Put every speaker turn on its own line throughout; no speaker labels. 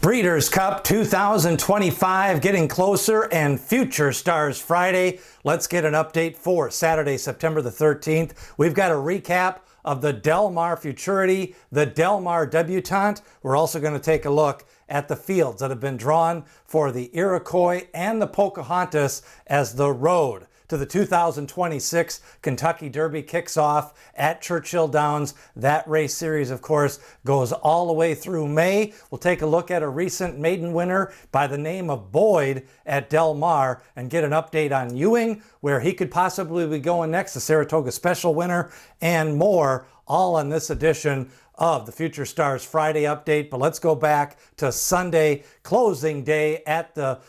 Breeders' Cup 2025 getting closer, and Future Stars Friday. Let's get an update for Saturday, September the 13th. We've got a recap of the Mar Futurity, the Mar Debutante. We're also going to take a look at the fields that have been drawn for the Iroquois and the Pocahontas as the road to the 2026 Kentucky Derby kicks off at Churchill Downs. That race series, of course, goes all the way through May. We'll take a look at a recent maiden winner by the name of Boyd at Del Mar and get an update on Ewing, where he could possibly be going next, the Saratoga Special winner, and more, all on this edition of the Future Stars Friday update. But let's go back to Sunday, closing day at the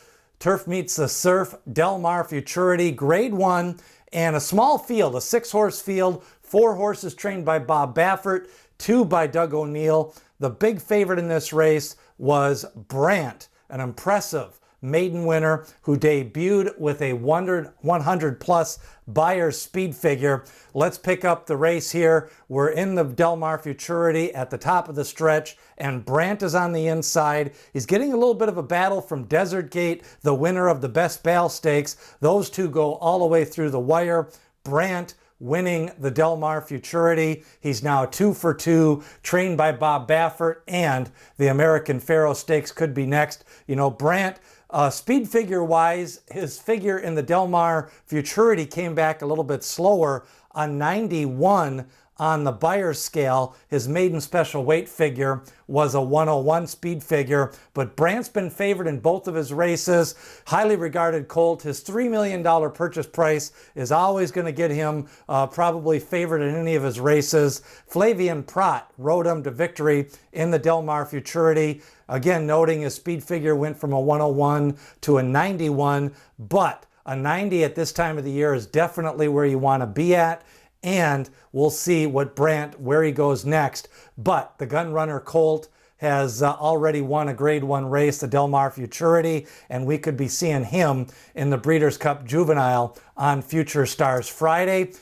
Turf Meets the Surf, Mar Futurity, Grade 1, and a small field, a 6-horse field, 4 horses trained by Bob Baffert, 2 by Doug O'Neill. The big favorite in this race was Brant, an impressive maiden winner who debuted with a 100 plus Beyer speed figure. Let's pick up the race here. We're in the Mar Futurity at the top of the stretch, and Brant is on the inside. He's getting a little bit of a battle from Desert Gate, the winner of the Best Bale Stakes. Those two go all the way through the wire. Brant winning the Mar Futurity. He's now 2 for 2, trained by Bob Baffert, and the American Pharoah Stakes could be next. You know, Brant, speed figure wise, his figure in the Mar Futurity came back a little bit slower on 91 on the Beyer scale. His maiden special weight figure was a 101 speed figure, but Brant's been favored in both of his races. Highly regarded colt. His $3 million purchase price is always going to get him probably favored in any of his races. Flavian Prat rode him to victory in the Mar Futurity. Again, noting his speed figure went from a 101 to a 91, but a 90 at this time of the year is definitely where you want to be at. And we'll see what Brant, where he goes next. But the gun runner colt has already won a Grade 1 race, the Mar Futurity, and we could be seeing him in the Breeders' Cup Juvenile on Future Stars Friday.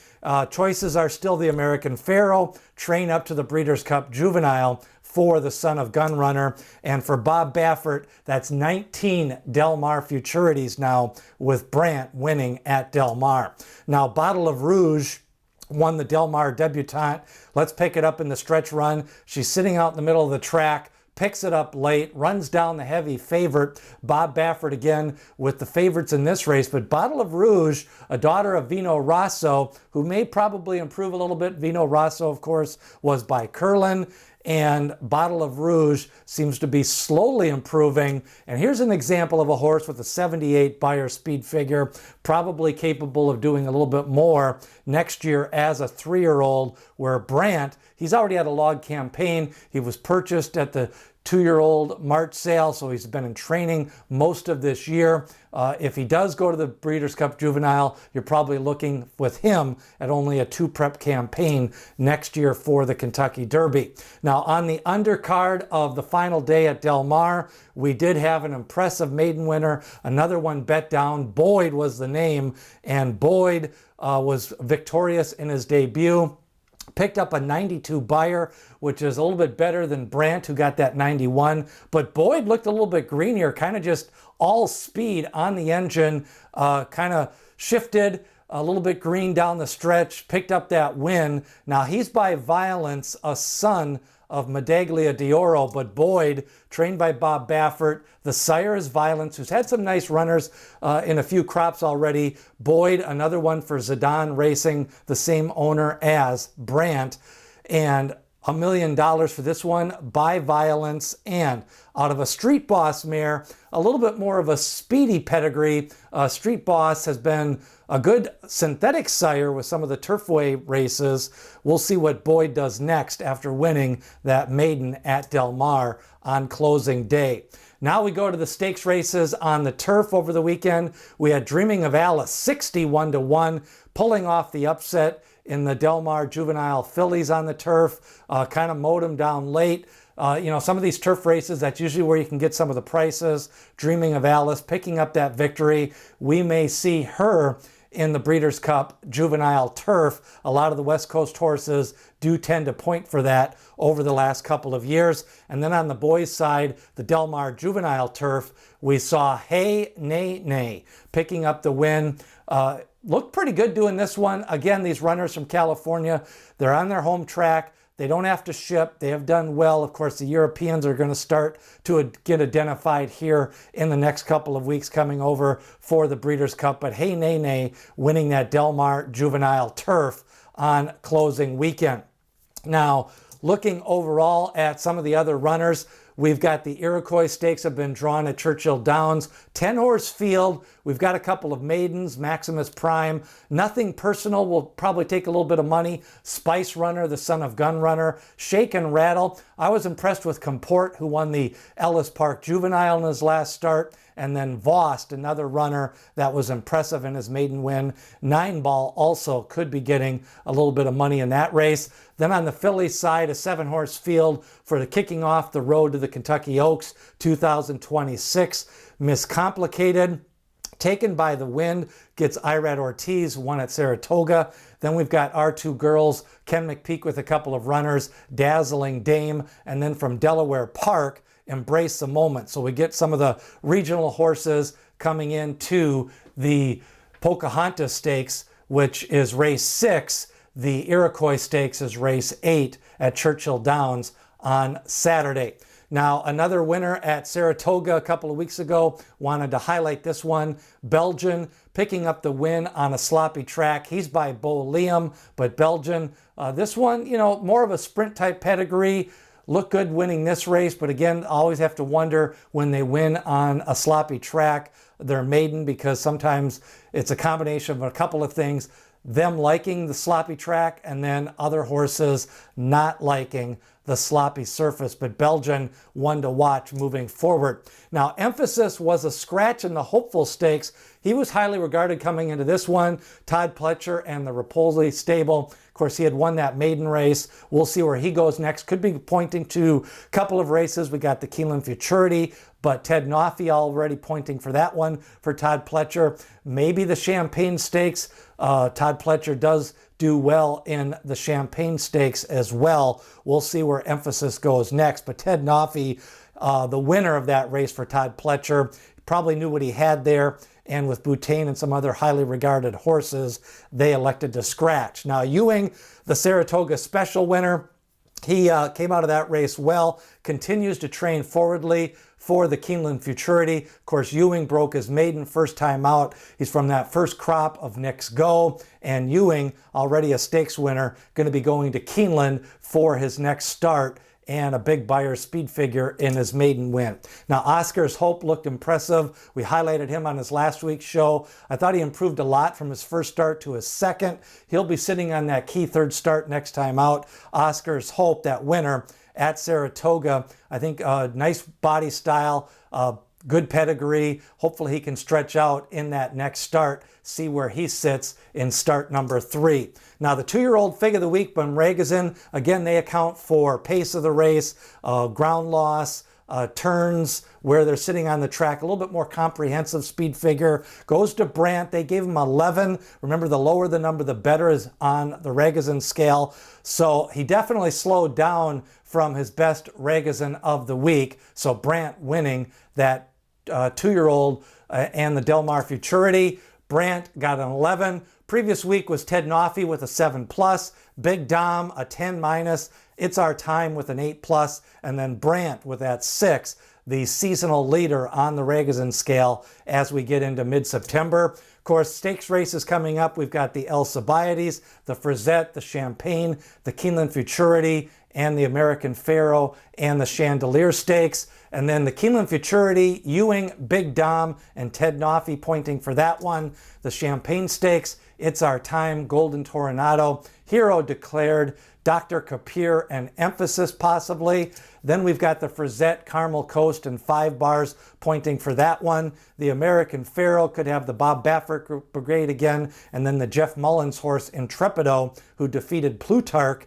Choices are still the American Pharoah, train up to the Breeders' Cup Juvenile for the son of Gun Runner. And for Bob Baffert, that's 19 Mar Futurities now, with Brant winning at Del Mar. Now, Bottle of Rouge won the Mar Debutante. Let's pick it up in the stretch run. She's sitting out in the middle of the track, picks it up late, runs down the heavy favorite. Bob Baffert again with the favorites in this race, but Bottle of Rouge, a daughter of Vino Rosso, who may probably improve a little bit. Vino Rosso, of course, was by Curlin, and Bottle of Rouge seems to be slowly improving. And here's an example of a horse with a 78 Beyer speed figure, probably capable of doing a little bit more next year as a 3-year-old, where Brant, he's already had a log campaign. He was purchased at the 2-year-old March sale, so he's been in training most of this year. If he does go to the Breeders' Cup Juvenile, you're probably looking with him at only a 2-prep campaign next year for the Kentucky Derby. Now, on the undercard of the final day at Del Mar, we did have an impressive maiden winner, another one bet down. Boyd was the name, and Boyd was victorious in his debut. Picked up a 92 Beyer, which is a little bit better than Brant, who got that 91. But Boyd looked a little bit greenier, kind of just all speed on the engine, kind of shifted a little bit green down the stretch, picked up that win. Now he's by Violence, a son of Medaglia d'Oro, but Boyd, trained by Bob Baffert. The sire is Violence, who's had some nice runners in a few crops already. Boyd, another one for Zidane Racing, the same owner as Brant. And $1 million for this one by Violence. And out of a Street Boss mare, a little bit more of a speedy pedigree. Street Boss has been a good synthetic sire with some of the Turfway races. We'll see what Boyd does next after winning that maiden at Del Mar on closing day. Now we go to the stakes races on the turf over the weekend. We had Dreaming of Alice 61-1, pulling off the upset in the Mar Juvenile fillies on the turf. Kind of mowed him down late. Some of these turf races, that's usually where you can get some of the prices. Dreaming of Alice picking up that victory. We may see her in the Breeders' Cup Juvenile turf. A lot of the West Coast horses do tend to point for that over the last couple of years. And then on the boys' side, the Del Mar Juvenile turf, we saw Hey Nay Nay picking up the win. Looked pretty good doing this one. Again, these runners from California, they're on their home track. They don't have to ship. They have done well. Of course, the Europeans are going to start to get identified here in the next couple of weeks coming over for the Breeders' Cup. But Hey Nay Nay winning that Del Mar Juvenile turf on closing weekend. Now, looking overall at some of the other runners, we've got the Iroquois Stakes have been drawn at Churchill Downs. 10-horse field. We've got a couple of maidens, Maximus Prime. Nothing personal. Will probably take a little bit of money. Spice Runner, the son of Gun Runner. Shake and Rattle. I was impressed with Comport, who won the Ellis Park Juvenile in his last start. And then Vost, another runner that was impressive in his maiden win. 9-Ball also could be getting a little bit of money in that race. Then on the filly side, a 7-horse field for the kicking off the road to the Kentucky Oaks 2026. Miss Complicated, Taken by the Wind, gets Irad Ortiz, won at Saratoga. Then we've got our two girls, Ken McPeak with a couple of runners, Dazzling Dame, and then from Delaware Park, Embrace the Moment. So we get some of the regional horses coming into the Pocahontas Stakes, which is race 6. The Iroquois Stakes is race 8 at Churchill Downs on Saturday. Now, another winner at Saratoga a couple of weeks ago, wanted to highlight this one. Belgian picking up the win on a sloppy track. He's by Bo Liam, but Belgian, this one, you know, more of a sprint type pedigree. Look good winning this race, but again, always have to wonder when they win on a sloppy track, their maiden, because sometimes it's a combination of a couple of things. Them liking the sloppy track and then other horses not liking the sloppy surface. But Belgian, one to watch moving forward. Now, Emphasis was a scratch in the Hopeful Stakes. He was highly regarded coming into this one. Todd Pletcher and the Rapolli stable. Of course, he had won that maiden race. We'll see where he goes next. Could be pointing to a couple of races. We got the Keeneland Futurity, but Ted Noffey already pointing for that one for Todd Pletcher. Maybe the Champagne Stakes. Todd Pletcher does do well in the Champagne Stakes as well. We'll see where Emphasis goes next. But Ted Noffey, the winner of that race for Todd Pletcher, probably knew what he had there. And with Boutain and some other highly regarded horses, they elected to scratch. Now, Ewing, the Saratoga Special winner, he came out of that race well, continues to train forwardly for the Keeneland Futurity. Of course, Ewing broke his maiden first time out. He's from that first crop of Nick's Go. And Ewing, already a stakes winner, going to be going to Keeneland for his next start and a big Beyer speed figure in his maiden win. Now, Oscar's Hope looked impressive. We highlighted him on his last week's show. I thought he improved a lot from his first start to his second. He'll be sitting on that key third start next time out. Oscar's Hope, that winner at Saratoga. I think nice body style, good pedigree. Hopefully he can stretch out in that next start, see where he sits in start number 3. Now, the 2-year-old Fig of the Week, Bunregazin, again, they account for pace of the race, ground loss, turns, where they're sitting on the track, a little bit more comprehensive speed figure. Goes to Brant. They gave him 11. Remember, the lower the number, the better is on the Ragazin scale. So he definitely slowed down from his best Ragazin of the week. So Brant winning that 2-year-old and the Del Mar Futurity. Brant got an 11. Previous week was Ted Noffey with a 7+, Big Dom a 10-. It's Our Time with an 8+, and then Brant with that 6, the seasonal leader on the Ragazin scale as we get into mid-September. Of course, stakes races coming up. We've got the Alcibiades, the Frisette, the Champagne, the Keeneland Futurity, and the American Pharaoh, and the Chandelier Stakes. And then the Keeneland Futurity, Ewing, Big Dom, and Ted Noffey pointing for that one. The Champagne Stakes, It's Our Time, Golden Toronado, Hero Declared, Dr. Kapir, and Emphasis possibly. Then we've got the Frisette, Carmel Coast, and 5 bars pointing for that one. The American Pharaoh could have the Bob Baffert Brigade again, and then the Jeff Mullins horse, Intrepido, who defeated Plutarch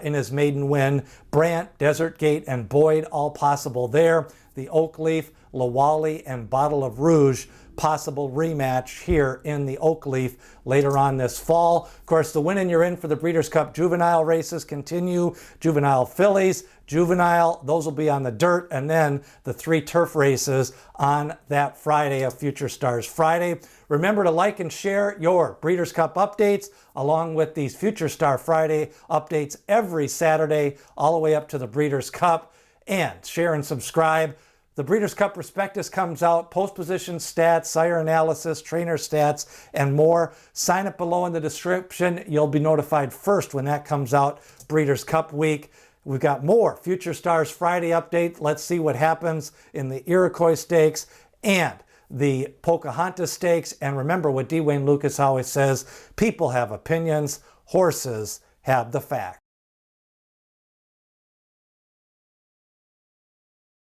in his maiden win. Brant, Desert Gate, and Boyd, all possible there. The Oak Leaf, Lawali, and Bottle of Rouge possible rematch here in the Oakleaf later on this fall. Of course, the win and you're in for the Breeders' Cup Juvenile races continue. Juvenile fillies, Juvenile, those will be on the dirt, and then the 3 turf races on that Friday of Future Stars Friday. Remember to like and share your Breeders' Cup updates along with these Future Star Friday updates every Saturday all the way up to the Breeders' Cup, and share and subscribe. The Breeders' Cup Prospectus comes out, post position stats, sire analysis, trainer stats, and more. Sign up below in the description. You'll be notified first when that comes out Breeders' Cup week. We've got more Future Stars Friday update. Let's see what happens in the Iroquois Stakes and the Pocahontas Stakes. And remember what D. Wayne Lucas always says, people have opinions, horses have the facts.